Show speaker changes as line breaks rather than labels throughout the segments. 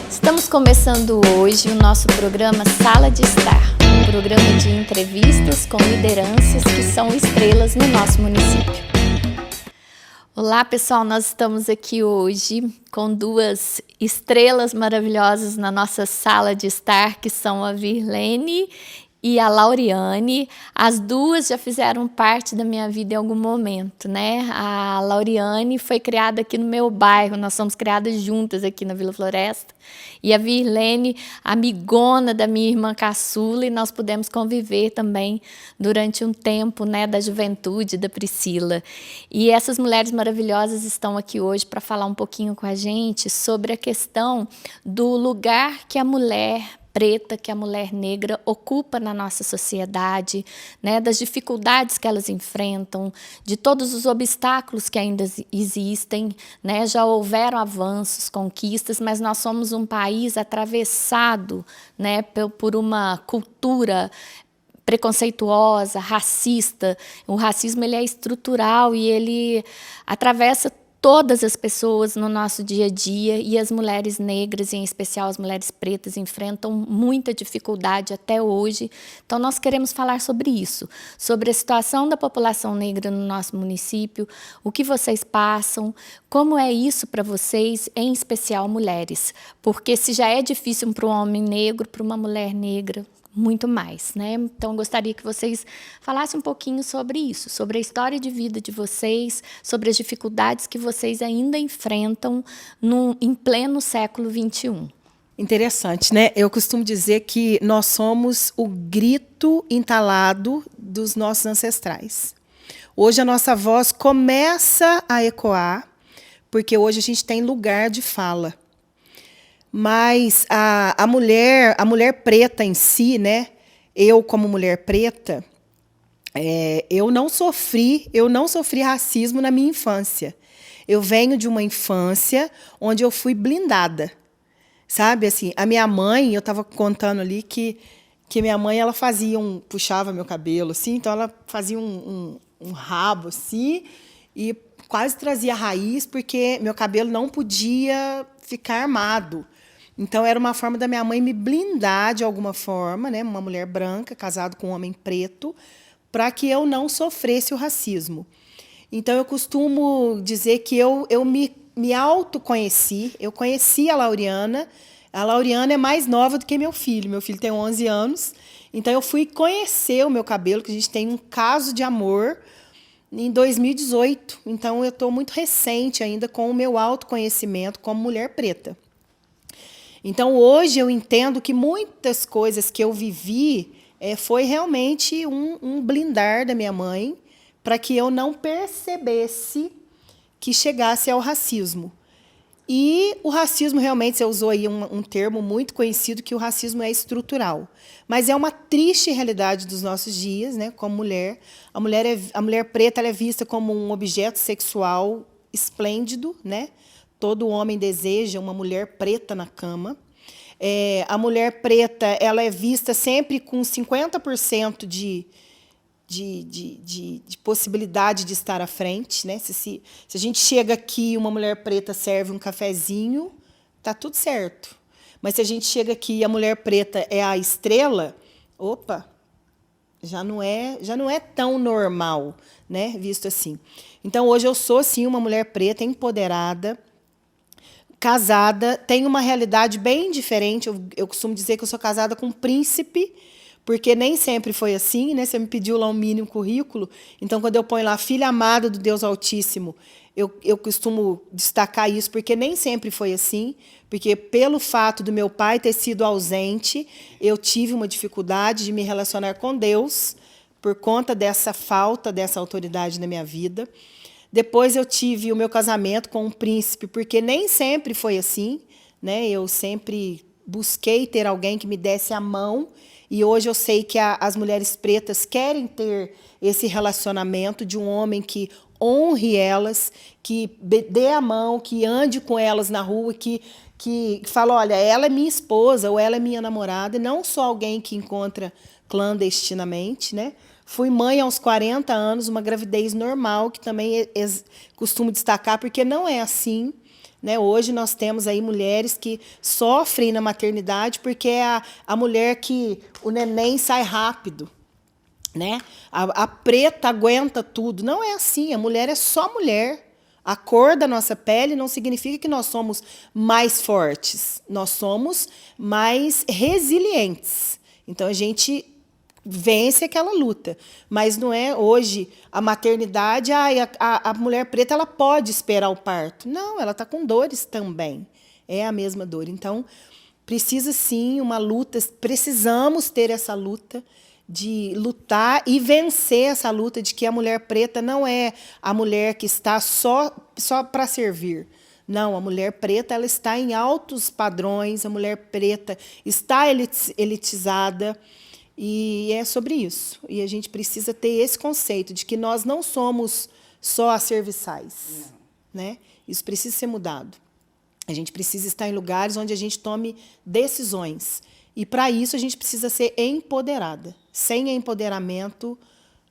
Estamos começando hoje o nosso programa Sala de Estar, um programa de entrevistas com lideranças que são estrelas no nosso município. Olá pessoal, nós estamos aqui hoje com duas estrelas maravilhosas na nossa Sala de Estar, que são a Virlene e a Lauriane. As duas já fizeram parte da minha vida em algum momento, né? A Lauriane foi criada aqui no meu bairro, nós somos criadas juntas aqui na Vila Floresta. E a Virlene, amigona da minha irmã caçula, e nós pudemos conviver também durante um tempo, né, da juventude da Priscila. E essas mulheres maravilhosas estão aqui hoje para falar um pouquinho com a gente sobre a questão do lugar que a mulher preta, que a mulher negra ocupa na nossa sociedade, né, das dificuldades que elas enfrentam, de todos os obstáculos que ainda existem, né, já houveram avanços, conquistas, mas nós somos um país atravessado, né, por uma cultura preconceituosa, racista. O racismo ele é estrutural e ele atravessa todas as pessoas no nosso dia a dia, e as mulheres negras, em especial as mulheres pretas, enfrentam muita dificuldade até hoje. Então nós queremos falar sobre isso, sobre a situação da população negra no nosso município, o que vocês passam, como é isso para vocês, em especial mulheres, porque se já é difícil para um homem negro, para uma mulher negra, muito mais, né? Então, gostaria que vocês falassem um pouquinho sobre isso, sobre a história de vida de vocês, sobre as dificuldades que vocês ainda enfrentam em pleno século XXI.
Interessante, né? Eu costumo dizer que nós somos o grito entalado dos nossos ancestrais. Hoje a nossa voz começa a ecoar, porque hoje a gente tem lugar de fala. Mas a mulher preta em si, né? Eu como mulher preta, eu não sofri racismo na minha infância. Eu venho de uma infância onde eu fui blindada, sabe? Assim, a minha mãe, eu estava contando ali que minha mãe ela puxava meu cabelo, assim, então ela fazia um rabo assim e quase trazia raiz porque meu cabelo não podia ficar armado. Então, era uma forma da minha mãe me blindar de alguma forma, né? Uma mulher branca, casada com um homem preto, para que eu não sofresse o racismo. Então, eu costumo dizer que eu me autoconheci, eu conheci a Lauriana. A Lauriana é mais nova do que meu filho tem 11 anos. Então, eu fui conhecer o meu cabelo, que a gente tem um caso de amor, em 2018. Então, eu estou muito recente ainda com o meu autoconhecimento como mulher preta. Então, hoje eu entendo que muitas coisas que eu vivi foi realmente um blindar da minha mãe para que eu não percebesse que chegasse ao racismo. E o racismo, realmente, você usou aí um termo muito conhecido, que o racismo é estrutural. Mas é uma triste realidade dos nossos dias, né, como mulher. A mulher preta ela é vista como um objeto sexual esplêndido, né? Todo homem deseja uma mulher preta na cama. A mulher preta ela é vista sempre com 50% de possibilidade de estar à frente, né? Se a gente chega aqui e uma mulher preta serve um cafezinho, tá tudo certo. Mas se a gente chega aqui e a mulher preta é a estrela, opa, já não é tão normal, né? Visto assim. Então, hoje eu sou, sim, uma mulher preta empoderada, casada, tenho uma realidade bem diferente. Eu costumo dizer que eu sou casada com um príncipe, porque nem sempre foi assim, né? Você me pediu lá um mínimo currículo, então quando eu ponho lá filha amada do Deus Altíssimo, eu costumo destacar isso, porque nem sempre foi assim, porque pelo fato do meu pai ter sido ausente, eu tive uma dificuldade de me relacionar com Deus, por conta dessa falta dessa autoridade na minha vida. Depois eu tive o meu casamento com um príncipe, porque nem sempre foi assim, né? Eu sempre busquei ter alguém que me desse a mão, e hoje eu sei que as mulheres pretas querem ter esse relacionamento de um homem que honre elas, que dê a mão, que ande com elas na rua, que fala, olha, ela é minha esposa ou ela é minha namorada, e não só alguém que encontra clandestinamente, né? Fui mãe aos 40 anos, uma gravidez normal, que também costumo destacar, porque não é assim, né? Hoje nós temos aí mulheres que sofrem na maternidade porque é a mulher que o neném sai rápido, né? A preta aguenta tudo. Não é assim, a mulher é só mulher. A cor da nossa pele não significa que nós somos mais fortes, nós somos mais resilientes. Então, a gente vence aquela luta. Mas não é hoje a maternidade, a mulher preta ela pode esperar o parto. Não, ela está com dores também. É a mesma dor. Então, precisa sim uma luta, precisamos ter essa luta de lutar e vencer essa luta de que a mulher preta não é a mulher que está só para servir. Não, a mulher preta ela está em altos padrões, a mulher preta está elitizada, e é sobre isso. E a gente precisa ter esse conceito de que nós não somos só as serviçais. Né? Isso precisa ser mudado. A gente precisa estar em lugares onde a gente tome decisões. E, para isso, a gente precisa ser empoderada. Sem empoderamento,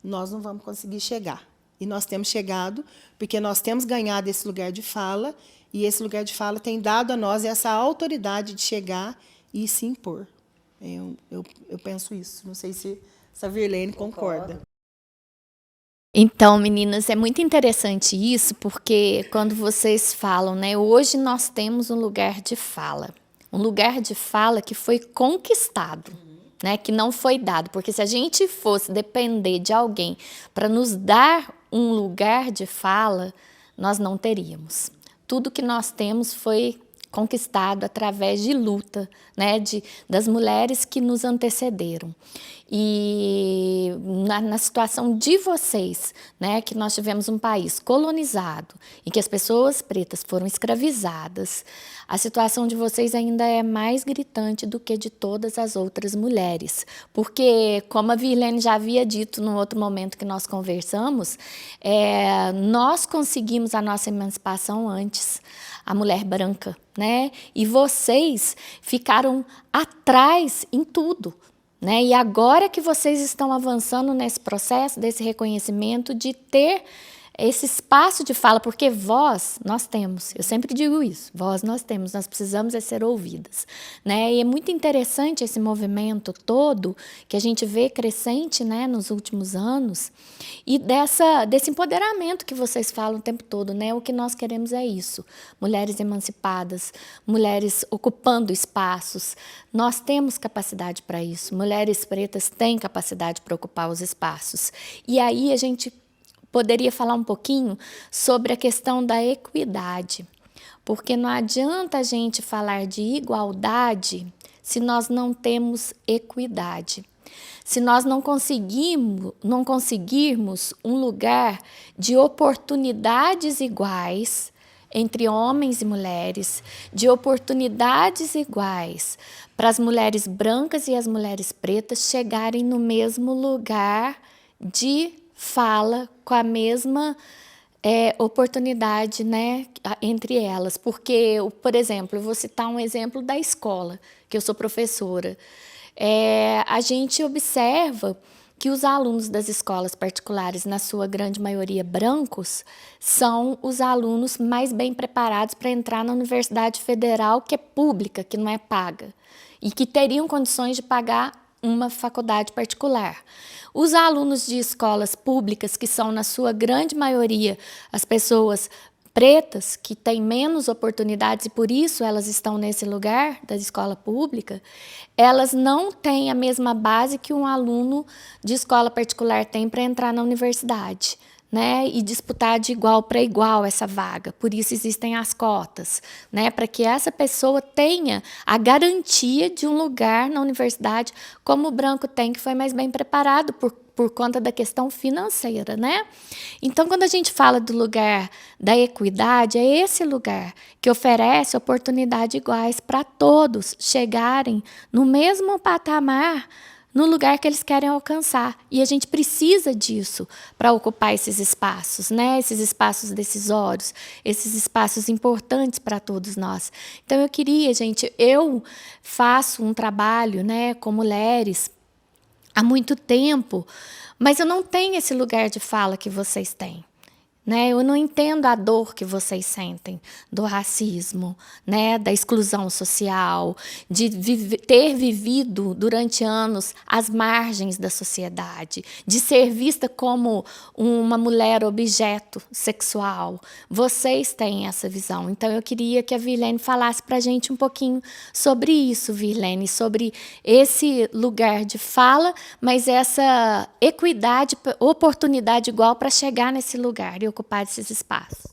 nós não vamos conseguir chegar. E nós temos chegado porque nós temos ganhado esse lugar de fala, e esse lugar de fala tem dado a nós essa autoridade de chegar e se impor. Eu penso isso. Não sei se a Virlene concorda.
Então, meninas, é muito interessante isso, porque quando vocês falam, né, hoje nós temos um lugar de fala. Um lugar de fala que foi conquistado, né, que não foi dado. Porque se a gente fosse depender de alguém para nos dar um lugar de fala, nós não teríamos. Tudo que nós temos foi conquistado através de luta, né, das mulheres que nos antecederam. E na situação de vocês, né, que nós tivemos um país colonizado, em que as pessoas pretas foram escravizadas, a situação de vocês ainda é mais gritante do que de todas as outras mulheres. Porque, como a Virlene já havia dito no outro momento que nós conversamos, nós conseguimos a nossa emancipação antes, a mulher branca, né? E vocês ficaram atrás em tudo. Né? E agora que vocês estão avançando nesse processo, desse reconhecimento, de ter esse espaço de fala, porque voz nós temos, eu sempre digo isso, voz nós temos, nós precisamos ser ouvidas. Né? E é muito interessante esse movimento todo que a gente vê crescente, né, nos últimos anos, e desse empoderamento que vocês falam o tempo todo. Né? O que nós queremos é isso, mulheres emancipadas, mulheres ocupando espaços. Nós temos capacidade para isso, mulheres pretas têm capacidade para ocupar os espaços. E aí a gente poderia falar um pouquinho sobre a questão da equidade, porque não adianta a gente falar de igualdade se nós não temos equidade. Se nós não conseguirmos um lugar de oportunidades iguais entre homens e mulheres, de oportunidades iguais para as mulheres brancas e as mulheres pretas chegarem no mesmo lugar de fala, com a mesma oportunidade, né, entre elas. Porque, por exemplo, eu vou citar um exemplo da escola, que eu sou professora. A gente observa que os alunos das escolas particulares, na sua grande maioria brancos, são os alunos mais bem preparados para entrar na Universidade Federal, que é pública, que não é paga, e que teriam condições de pagar uma faculdade particular. Os alunos de escolas públicas, que são, na sua grande maioria, as pessoas pretas, que têm menos oportunidades e por isso elas estão nesse lugar da escola pública, elas não têm a mesma base que um aluno de escola particular tem para entrar na universidade. Né, e disputar de igual para igual essa vaga. Por isso existem as cotas, né, para que essa pessoa tenha a garantia de um lugar na universidade, como o branco tem, que foi mais bem preparado por conta da questão financeira. Né? Então, quando a gente fala do lugar da equidade, é esse lugar que oferece oportunidades iguais para todos chegarem no mesmo patamar, no lugar que eles querem alcançar. E a gente precisa disso para ocupar esses espaços, né? Esses espaços decisórios, esses espaços importantes para todos nós. Então, eu queria, gente, eu faço um trabalho, né, com mulheres há muito tempo, mas eu não tenho esse lugar de fala que vocês têm. né? Eu não entendo a dor que vocês sentem do racismo, né? Da exclusão social, de ter vivido durante anos às margens da sociedade, de ser vista como uma mulher objeto sexual. Vocês têm essa visão. Então, eu queria que a Virlene falasse para a gente um pouquinho sobre isso, Virlene, sobre esse lugar de fala, mas essa equidade, oportunidade igual para chegar nesse lugar e ocupar esses espaços.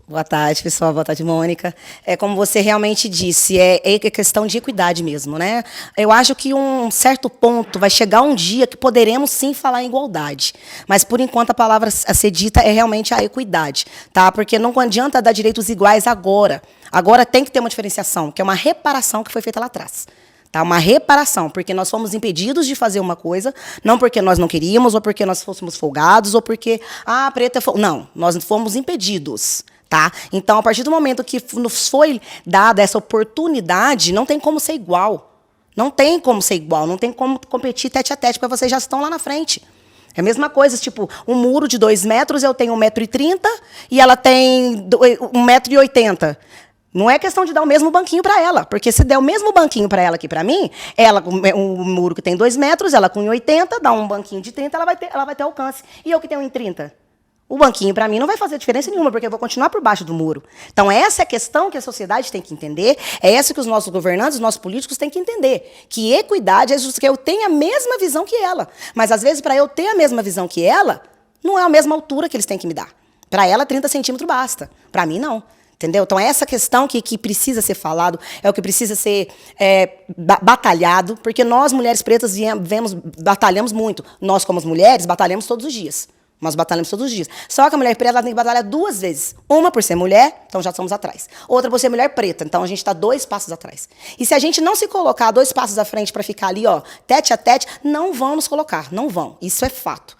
Boa tarde, pessoal. Boa tarde, Mônica. Como você realmente disse, é questão de equidade mesmo, né? Eu acho que um certo ponto vai chegar um dia que poderemos sim falar em igualdade. Mas, por enquanto, a palavra a ser dita é realmente a equidade, tá? Porque não adianta dar direitos iguais agora. Agora tem que ter uma diferenciação, que é uma reparação que foi feita lá atrás. Tá? Uma reparação, porque nós fomos impedidos de fazer uma coisa, não porque nós não queríamos, ou porque nós fôssemos folgados, ou porque, preta é folgada. Não, nós fomos impedidos. Tá? Então, a partir do momento que nos foi dada essa oportunidade, não tem como ser igual. Não tem como ser igual, não tem como competir tete a tete, porque vocês já estão lá na frente. É a mesma coisa, tipo, um muro de 2 metros, eu tenho 1,30 m e ela tem 1,80 m. Não é questão de dar o mesmo banquinho para ela, porque se der o mesmo banquinho para ela que para mim, ela com um muro que tem 2 metros, ela com 1,80 m, dá um banquinho de 30, ela vai ter alcance. E eu que tenho 1,30 m? O banquinho, para mim, não vai fazer diferença nenhuma, porque eu vou continuar por baixo do muro. Então, essa é a questão que a sociedade tem que entender, é essa que os nossos governantes, os nossos políticos têm que entender, que equidade é justo que eu tenha a mesma visão que ela. Mas, às vezes, para eu ter a mesma visão que ela, não é a mesma altura que eles têm que me dar. Para ela, 30 centímetros basta. Para mim, não. Entendeu? Então, essa questão que precisa ser falado, é o que precisa ser batalhado, porque nós, mulheres pretas, batalhamos muito. Nós, como as mulheres, batalhamos todos os dias. Nós batalhamos todos os dias. Só que a mulher preta ela tem que batalhar 2 vezes. Uma por ser mulher, então já estamos atrás. Outra por ser mulher preta, então a gente está 2 passos atrás. E se a gente não se colocar 2 passos à frente para ficar ali, ó, tete a tete, não vão nos colocar, não vão. Isso é fato.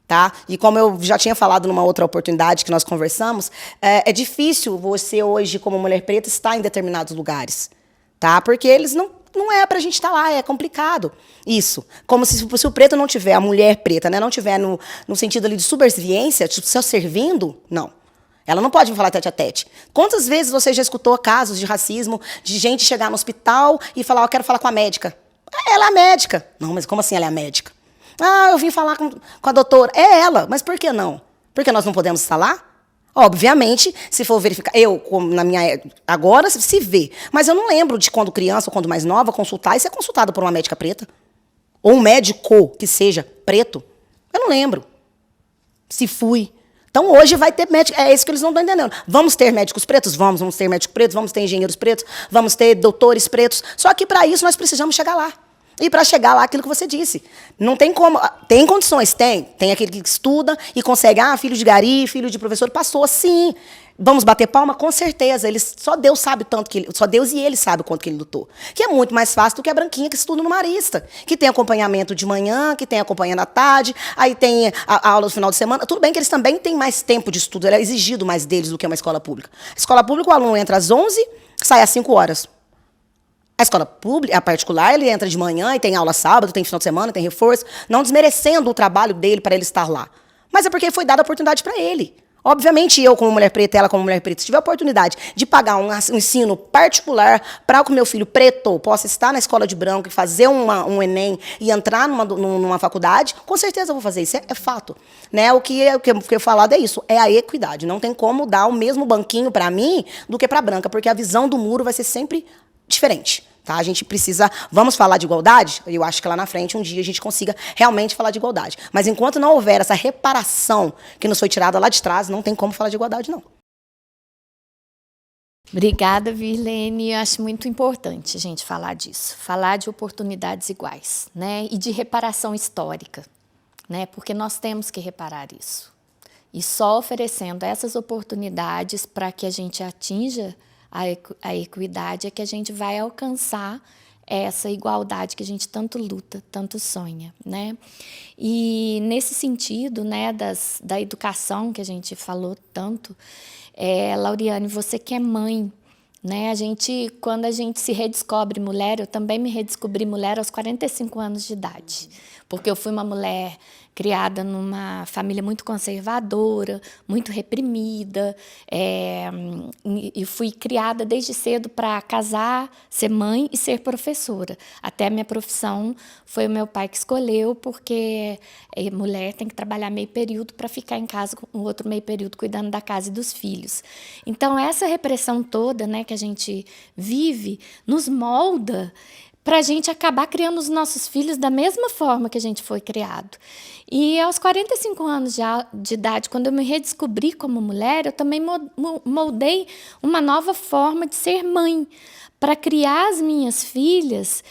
Tá? E como eu já tinha falado numa outra oportunidade que nós conversamos, é difícil você hoje, como mulher preta, estar em determinados lugares. Tá? Porque eles não é pra gente estar lá, é complicado. Isso. Como se o preto não tiver, a mulher preta, né, não tiver no sentido ali de subserviência, tipo, só servindo, não. Ela não pode me falar tete a tete. Quantas vezes você já escutou casos de racismo, de gente chegar no hospital e falar, eu quero falar com a médica. Ela é a médica. Não, mas como assim ela é a médica? Eu vim falar com a doutora. É ela, mas por que não? Porque nós não podemos estar lá? Obviamente, se for verificar, agora se vê, mas eu não lembro de quando criança ou quando mais nova consultar e ser consultada por uma médica preta. Ou um médico que seja preto. Eu não lembro. Se fui. Então, hoje vai ter médico, é isso que eles não estão entendendo. Vamos ter médicos pretos? Vamos ter médicos pretos, vamos ter engenheiros pretos, vamos ter doutores pretos. Só que, para isso, nós precisamos chegar lá. E para chegar lá, aquilo que você disse. Não tem como. Tem condições, tem. Tem aquele que estuda e consegue, filho de gari, filho de professor, passou, sim. Vamos bater palma? Com certeza. Só Deus sabe tanto que só Deus e ele sabe o quanto que ele lutou. Que é muito mais fácil do que a branquinha que estuda no Marista. Que tem acompanhamento de manhã, que tem acompanhamento à tarde, aí tem a aula no final de semana. Tudo bem que eles também têm mais tempo de estudo, é exigido mais deles do que uma escola pública. A escola pública, o aluno entra às 11, sai às 5 horas. A escola pública, a particular, ele entra de manhã e tem aula sábado, tem final de semana, tem reforço, não desmerecendo o trabalho dele para ele estar lá. Mas é porque foi dada a oportunidade para ele. Obviamente, eu, como mulher preta, ela, como mulher preta, se tiver a oportunidade de pagar um ensino particular para que o meu filho preto possa estar na escola de branco e fazer um Enem e entrar numa faculdade, com certeza eu vou fazer isso, é fato. Né? O que eu falado é isso, é a equidade. Não tem como dar o mesmo banquinho para mim do que para a branca, porque a visão do muro vai ser sempre diferente. Tá? A gente precisa... Vamos falar de igualdade? Eu acho que lá na frente, um dia, a gente consiga realmente falar de igualdade. Mas enquanto não houver essa reparação que nos foi tirada lá de trás, não tem como falar de igualdade, não.
Obrigada, Virlene. Eu acho muito importante a gente falar disso. Falar de oportunidades iguais, né? E de reparação histórica, né? Porque nós temos que reparar isso. E só oferecendo essas oportunidades para que a gente atinja a equidade é que a gente vai alcançar essa igualdade que a gente tanto luta, tanto sonha, né? E nesse sentido, né, da educação que a gente falou tanto, Lauriane, você que é mãe, né? Quando a gente se redescobre mulher, eu também me redescobri mulher aos 45 anos de idade, porque eu fui uma mulher criada numa família muito conservadora, muito reprimida, e fui criada desde cedo para casar, ser mãe e ser professora. Até a minha profissão foi o meu pai que escolheu, porque mulher tem que trabalhar meio período para ficar em casa com o outro meio período cuidando da casa e dos filhos. Então, essa repressão toda, né, que a gente vive nos molda para a gente acabar criando os nossos filhos da mesma forma que a gente foi criado. E aos 45 anos de idade, quando eu me redescobri como mulher, eu também moldei uma nova forma de ser mãe, para criar as minhas filhas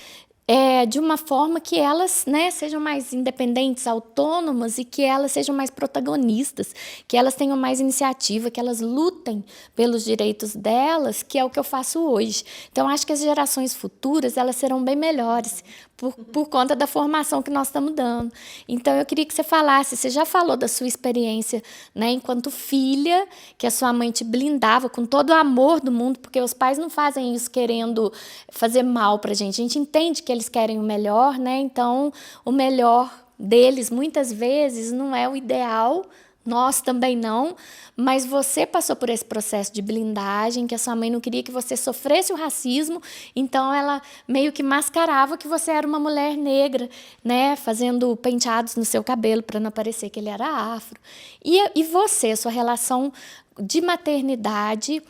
de uma forma que elas, né, sejam mais independentes, autônomas e que elas sejam mais protagonistas, que elas tenham mais iniciativa, que elas lutem pelos direitos delas, que é o que eu faço hoje. Então, acho que as gerações futuras elas serão bem melhores por conta da formação que nós estamos dando. Então, eu queria que você falasse, você já falou da sua experiência, né, enquanto filha, que a sua mãe te blindava com todo o amor do mundo, porque os pais não fazem isso querendo fazer mal para a gente entende que eles querem o melhor, né? Então, o melhor deles, muitas vezes, não é o ideal, nós também não, mas você passou por esse processo de blindagem, que a sua mãe não queria que você sofresse o racismo, então ela meio que mascarava que você era uma mulher negra, né? Fazendo penteados no seu cabelo para não parecer que ele era afro. E você, sua relação de maternidade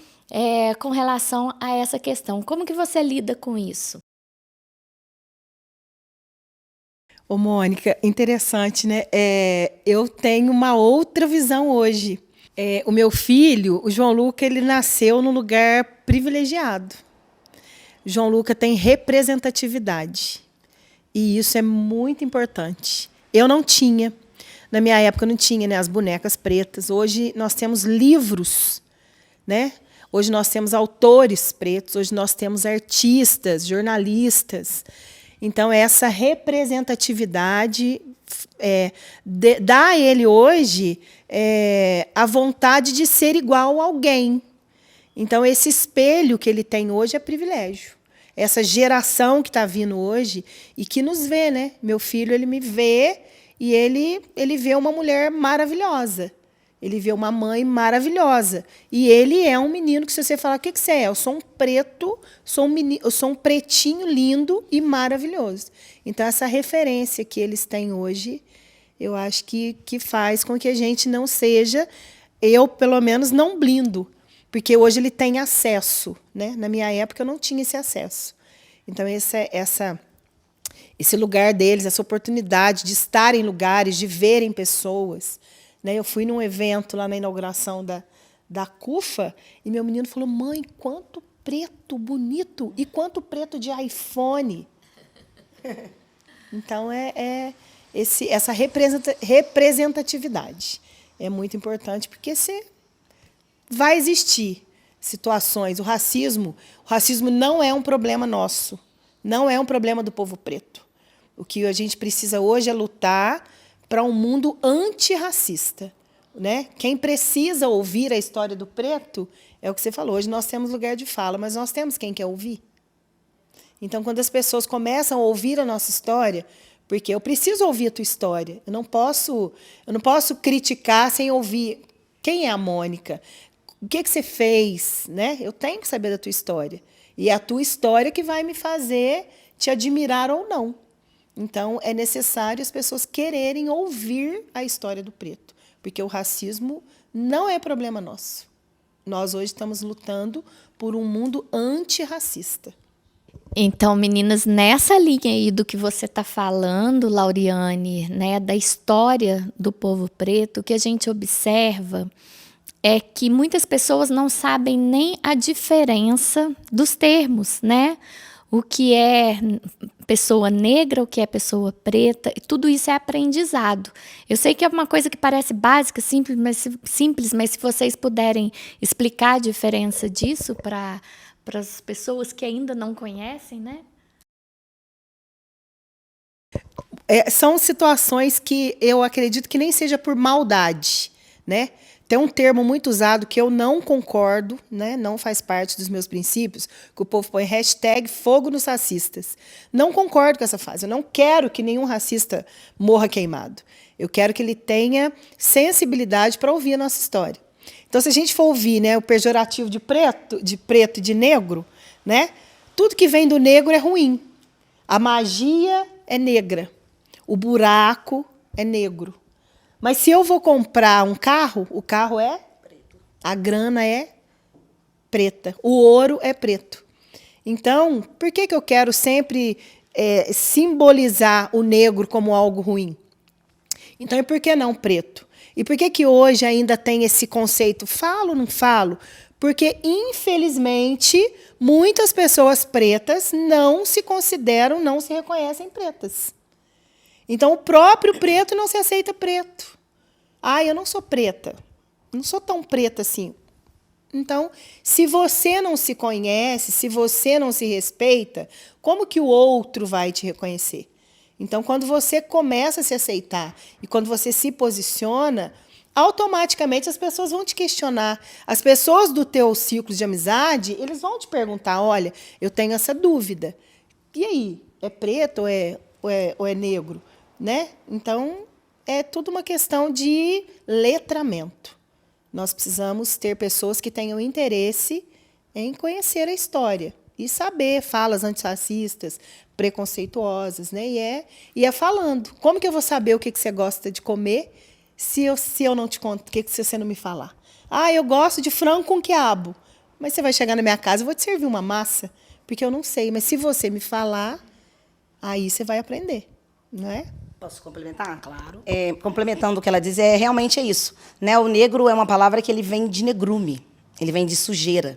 com relação a essa questão, como que você lida com isso?
Ô, Mônica, interessante, né? Eu tenho uma outra visão hoje. O meu filho, o João Luca, ele nasceu num lugar privilegiado. O João Luca tem representatividade. E isso é muito importante. Eu não tinha. Na minha época não tinha, né, as bonecas pretas. Hoje nós temos livros, né? Hoje nós temos autores pretos, hoje nós temos artistas, jornalistas. Então, essa representatividade dá a ele hoje a vontade de ser igual a alguém. Então, esse espelho que ele tem hoje é privilégio. Essa geração que está vindo hoje e que nos vê, né? Meu filho, ele me vê e ele vê uma mulher maravilhosa. Ele vê uma mãe maravilhosa. E ele é um menino que, se você falar, o que você é? Eu sou um preto, eu sou um pretinho lindo e maravilhoso. Então, essa referência que eles têm hoje, eu acho que faz com que a gente não seja, eu, pelo menos, não blindo. Porque hoje ele tem acesso, né? Na minha época, eu não tinha esse acesso. Então, esse lugar deles, essa oportunidade de estar em lugares, de verem pessoas. Eu fui num evento lá na inauguração da CUFA e meu menino falou, mãe, quanto preto bonito e quanto preto de iPhone. Então, essa representatividade é muito importante, porque vai existir situações. O racismo não é um problema nosso, não é um problema do povo preto. O que a gente precisa hoje é lutar para um mundo antirracista, né? Quem precisa ouvir a história do preto é o que você falou. Hoje nós temos lugar de fala, mas nós temos quem quer ouvir. Então, quando as pessoas começam a ouvir a nossa história, porque eu preciso ouvir a tua história, eu não posso criticar sem ouvir quem é a Mônica, o que você fez, né? Eu tenho que saber da tua história. E é a tua história que vai me fazer te admirar ou não. Então, é necessário as pessoas quererem ouvir a história do preto, porque o racismo não é problema nosso. Nós hoje estamos lutando por um mundo antirracista.
Então, meninas, nessa linha aí do que você está falando, Lauriane, né, da história do povo preto, o que a gente observa é que muitas pessoas não sabem nem a diferença dos termos, né? O que é pessoa negra, o que é pessoa preta, e tudo isso é aprendizado. Eu sei que é uma coisa que parece básica, simples, mas se vocês puderem explicar a diferença disso para as pessoas que ainda não conhecem, né?
São situações que eu acredito que nem seja por maldade, né? tem um termo muito usado que eu não concordo, né? Não faz parte dos meus princípios, que o povo põe #fogo nos racistas. Não concordo com essa frase. Eu não quero que nenhum racista morra queimado. Eu quero que ele tenha sensibilidade para ouvir a nossa história. Então, se a gente for ouvir, né, o pejorativo de preto e de negro, né, tudo que vem do negro é ruim. A magia é negra. O buraco é negro. Mas se eu vou comprar um carro, o carro é preto. A grana é preta. O ouro é preto. Então, por que eu quero sempre simbolizar o negro como algo ruim? Então, e por que não preto? E por que hoje ainda tem esse conceito? Falo ou não falo? Porque, infelizmente, muitas pessoas pretas não se consideram, não se reconhecem pretas. Então, o próprio preto não se aceita preto. Ah, eu não sou preta. Não sou tão preta assim. Então, se você não se conhece, se você não se respeita, como que o outro vai te reconhecer? Então, quando você começa a se aceitar e quando você se posiciona, automaticamente as pessoas vão te questionar. As pessoas do teu ciclo de amizade, eles vão te perguntar, olha, eu tenho essa dúvida. E aí, é preto ou é negro? Né? Então, é tudo uma questão de letramento. Nós precisamos ter pessoas que tenham interesse em conhecer a história e saber falas antirracistas, preconceituosas, né? E é falando. Como que eu vou saber o que você gosta de comer se eu não te conto, se você não me falar? Ah, eu gosto de frango com quiabo. Mas você vai chegar na minha casa, eu vou te servir uma massa, porque eu não sei. Mas se você me falar, aí você vai aprender, não é?
Posso complementar? Claro. Complementando o que ela diz, realmente é isso. Né? O negro é uma palavra que ele vem de negrume, ele vem de sujeira.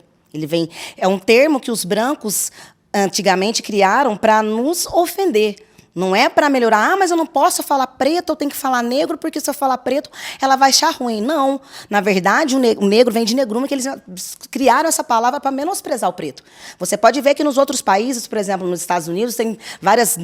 É um termo que os brancos antigamente criaram para nos ofender. Não é para melhorar, mas eu não posso falar preto, eu tenho que falar negro, porque se eu falar preto, ela vai achar ruim. Não. Na verdade, o negro vem de negrume, que eles criaram essa palavra para menosprezar o preto. Você pode ver que nos outros países, por exemplo, nos Estados Unidos, tem várias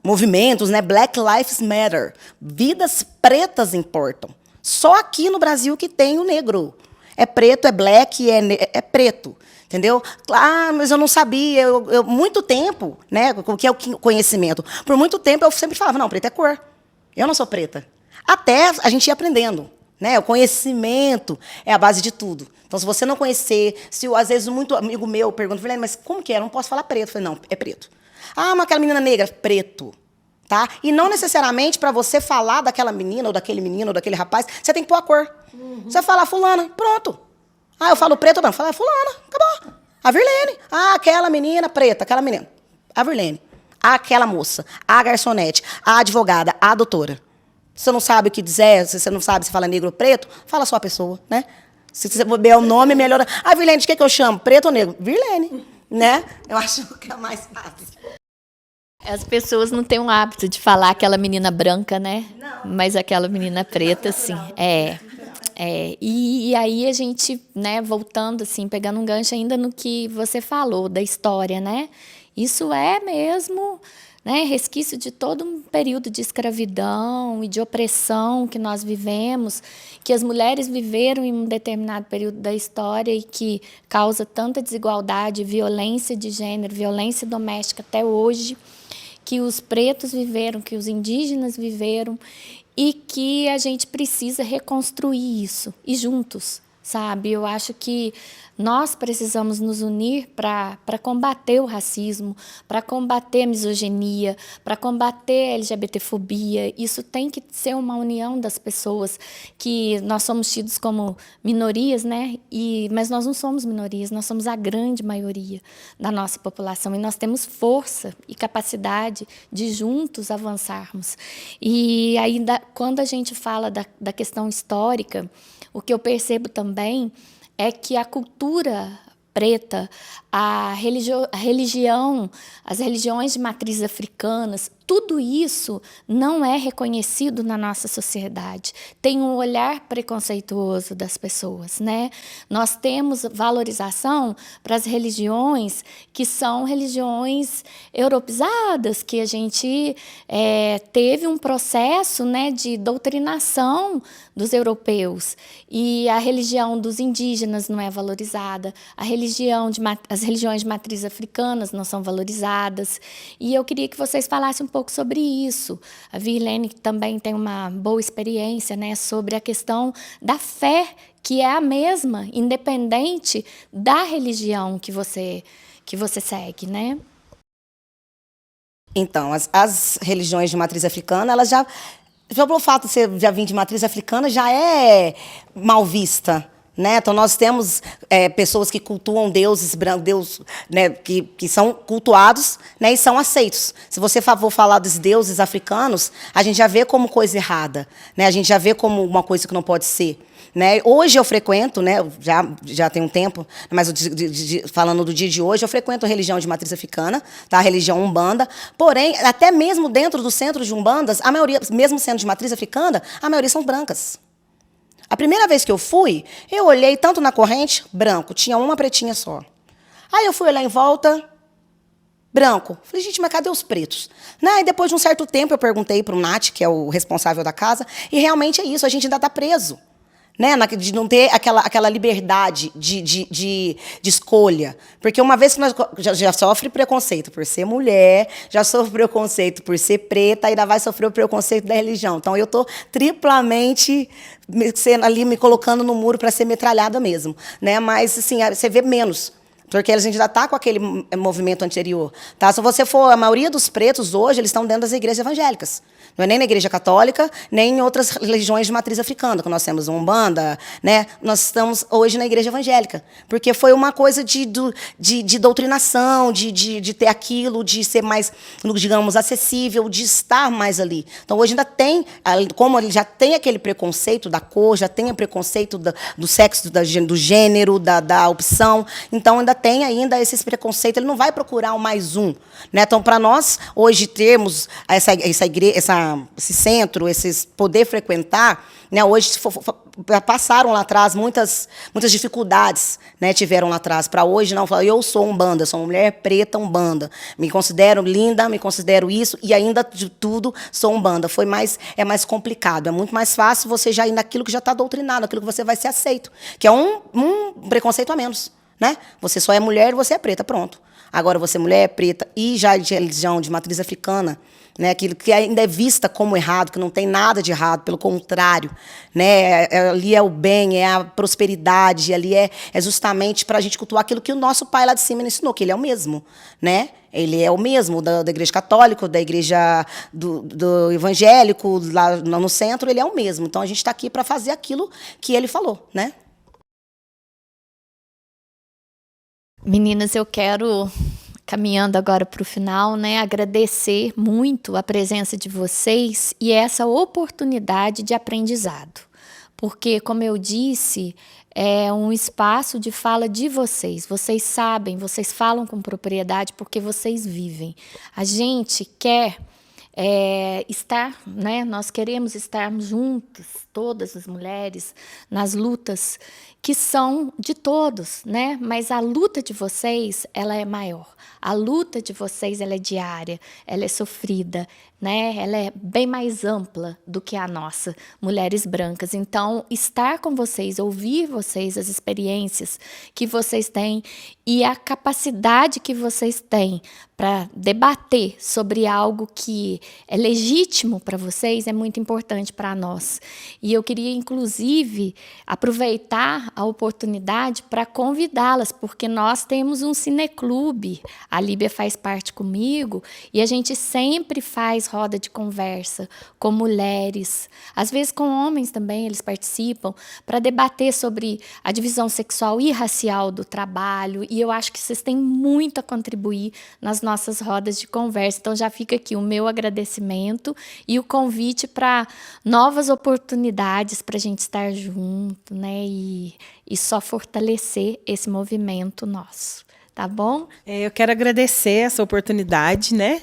movimentos, né? Black Lives Matter. Vidas pretas importam. Só aqui no Brasil que tem o negro. É preto, é black, é preto. Entendeu? Ah, mas eu não sabia. Muito tempo, né? O que é o conhecimento? Por muito tempo eu sempre falava, não, preto é cor. Eu não sou preta. Até a gente ir aprendendo. Né? O conhecimento é a base de tudo. Então, se você não conhecer, às vezes muito amigo meu pergunta, mas como que é? Eu não posso falar preto. Eu falei, não, é preto. Ah, mas aquela menina negra, preto. Tá? E não necessariamente para você falar daquela menina, ou daquele menino, ou daquele rapaz, você tem que pôr a cor. Uhum. Você fala fulana, pronto. Ah, eu falo preto, não. Fala fulana, acabou. A Virlene. Ah, aquela menina preta, aquela menina. A Virlene. Aquela moça. A garçonete. A advogada. A doutora. Se você não sabe o que dizer, se você não sabe se fala negro ou preto, fala só a pessoa, né? Se você souber o nome, melhor. Ah, Virlene, de que eu chamo? Preto ou negro? Virlene. Né? Eu acho que é mais fácil.
As pessoas não têm o hábito de falar aquela menina branca, né? Não. Mas aquela menina preta, sim. E aí a gente, né, voltando assim, pegando um gancho ainda no que você falou da história, né? Isso é mesmo, né, resquício de todo um período de escravidão e de opressão que nós vivemos, que as mulheres viveram em um determinado período da história e que causa tanta desigualdade, violência de gênero, violência doméstica até hoje, que os pretos viveram, que os indígenas viveram, e que a gente precisa reconstruir isso, e juntos, sabe? Eu acho que nós precisamos nos unir para combater o racismo, para combater a misoginia, para combater a LGBTfobia. Isso tem que ser uma união das pessoas, que nós somos tidos como minorias, né? Mas nós não somos minorias, nós somos a grande maioria da nossa população, e nós temos força e capacidade de juntos avançarmos. E aí, quando a gente fala da questão histórica, o que eu percebo também é que a cultura preta, a religião, as religiões de matriz africanas, tudo isso não é reconhecido na nossa sociedade. Tem um olhar preconceituoso das pessoas, né? Nós temos valorização para as religiões que são religiões europeizadas, que a gente teve um processo, né, de doutrinação dos europeus. E a religião dos indígenas não é valorizada, as religiões de matriz africanas não são valorizadas. E eu queria que vocês falassem um pouco sobre isso. A Virlene também tem uma boa experiência, né, sobre a questão da fé, que é a mesma, independente da religião que você segue, né?
Então, as religiões de matriz africana, elas já pelo fato de você já vir de matriz africana, já é mal vista, né? Então, nós temos pessoas que cultuam deuses brancos, né, que são cultuados, né, e são aceitos. Se você for falar dos deuses africanos, a gente já vê como coisa errada, né? A gente já vê como uma coisa que não pode ser. Né? Hoje eu frequento, né, já tem um tempo, mas falando do dia de hoje, eu frequento a religião de matriz africana, tá? A religião Umbanda, porém, até mesmo dentro do centro de Umbandas, a maioria, mesmo sendo de matriz africana, a maioria são brancas. A primeira vez que eu fui, eu olhei tanto na corrente, branco, tinha uma pretinha só. Aí eu fui olhar em volta, branco. Falei, gente, mas cadê os pretos? Né? E depois de um certo tempo eu perguntei para o Nath, que é o responsável da casa, e realmente é isso, a gente ainda está preso. Né, de não ter aquela liberdade de escolha. Porque uma vez que nós já sofre preconceito por ser mulher, já sofre preconceito por ser preta, ainda vai sofrer o preconceito da religião. Então, eu estou triplamente ali me colocando no muro para ser metralhada mesmo. Né? Mas, assim, você vê menos. Porque a gente já está com aquele movimento anterior. Tá? Se você for, a maioria dos pretos hoje, eles estão dentro das igrejas evangélicas. Não é nem na igreja católica, nem em outras religiões de matriz africana, que nós temos Umbanda, né? Nós estamos hoje na igreja evangélica. Porque foi uma coisa de doutrinação, de ter aquilo, de ser mais, digamos, acessível, de estar mais ali. Então, hoje ainda tem, como ele já tem aquele preconceito da cor, já tem o preconceito do sexo, do gênero, da opção, então ainda tem ainda esses preconceitos, ele não vai procurar um mais um. Né? Então, para nós, hoje, termos esse centro, poder frequentar, né? Hoje passaram lá atrás muitas dificuldades, né? Tiveram lá atrás. Para hoje, não, eu sou Umbanda, sou uma mulher preta Umbanda. Me considero linda, me considero isso, e ainda de tudo sou Umbanda. É mais complicado, é muito mais fácil você já ir naquilo que já está doutrinado, aquilo que você vai ser aceito, que é um preconceito a menos. Né? Você só é mulher e você é preta, pronto. Agora, você é mulher, preta e já de religião de matriz africana, né? Aquilo que ainda é vista como errado, que não tem nada de errado, pelo contrário. Né? Ali é o bem, é a prosperidade, ali é justamente para a gente cultuar aquilo que o nosso pai lá de cima ensinou, que ele é o mesmo. Né? Ele é o mesmo da igreja católica, da igreja do evangélico, lá no centro, ele é o mesmo. Então, a gente está aqui para fazer aquilo que ele falou, né?
Meninas, eu quero, caminhando agora para o final, né, agradecer muito a presença de vocês e essa oportunidade de aprendizado. Porque, como eu disse, é um espaço de fala de vocês. Vocês sabem, vocês falam com propriedade porque vocês vivem. A gente quer estar, né? Nós queremos estar juntas, todas as mulheres, nas lutas que são de todos, né? Mas a luta de vocês, ela é maior. A luta de vocês, ela é diária, ela é sofrida, né? Ela é bem mais ampla do que a nossa, mulheres brancas. Então, estar com vocês, ouvir vocês, as experiências que vocês têm e a capacidade que vocês têm para debater sobre algo que é legítimo para vocês é muito importante para nós. E eu queria, inclusive, aproveitar a oportunidade para convidá-las, porque nós temos um cineclube, a Líbia faz parte comigo, e a gente sempre faz roda de conversa com mulheres, às vezes com homens também, eles participam, para debater sobre a divisão sexual e racial do trabalho, e eu acho que vocês têm muito a contribuir nas nossas rodas de conversa. Então, já fica aqui o meu agradecimento e o convite para novas oportunidades para a gente estar junto, né? E só fortalecer esse movimento nosso, tá bom?
Eu quero agradecer essa oportunidade, né?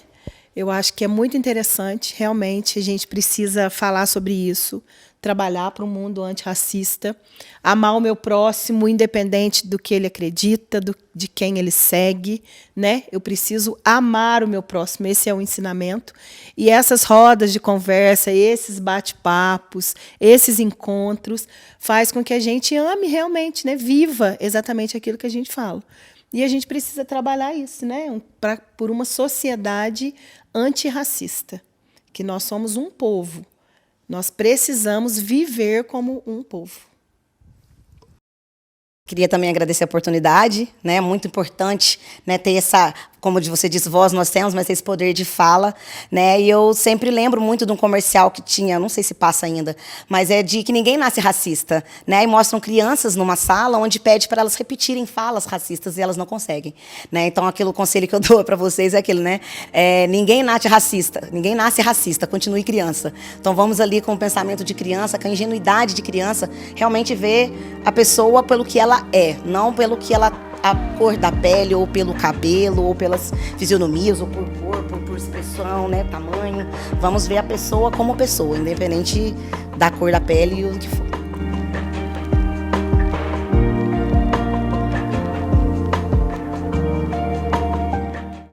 Eu acho que é muito interessante, realmente, a gente precisa falar sobre isso, trabalhar para um mundo antirracista, amar o meu próximo, independente do que ele acredita, de quem ele segue, né? Eu preciso amar o meu próximo, esse é o ensinamento. E essas rodas de conversa, esses bate-papos, esses encontros, faz com que a gente ame realmente, né? Viva exatamente aquilo que a gente fala. E a gente precisa trabalhar isso, né? Por uma sociedade antirracista, que nós somos um povo. Nós precisamos viver como um povo.
Queria também agradecer a oportunidade, né? Muito importante, né, ter essa, como você disse, voz nós temos, mas ter esse poder de fala, né? E eu sempre lembro muito de um comercial que tinha, não sei se passa ainda, mas é de que ninguém nasce racista, né? E mostram crianças numa sala onde pede para elas repetirem falas racistas e elas não conseguem, né? Então, o conselho que eu dou para vocês é aquele, né? Ninguém nasce racista, continue criança. Então, vamos ali com o pensamento de criança, com a ingenuidade de criança, realmente ver a pessoa pelo que ela é, não pelo que ela, a cor da pele, ou pelo cabelo, ou pelas fisionomias, ou por corpo, por expressão, né, tamanho. Vamos ver a pessoa como pessoa, independente da cor da pele e o que for.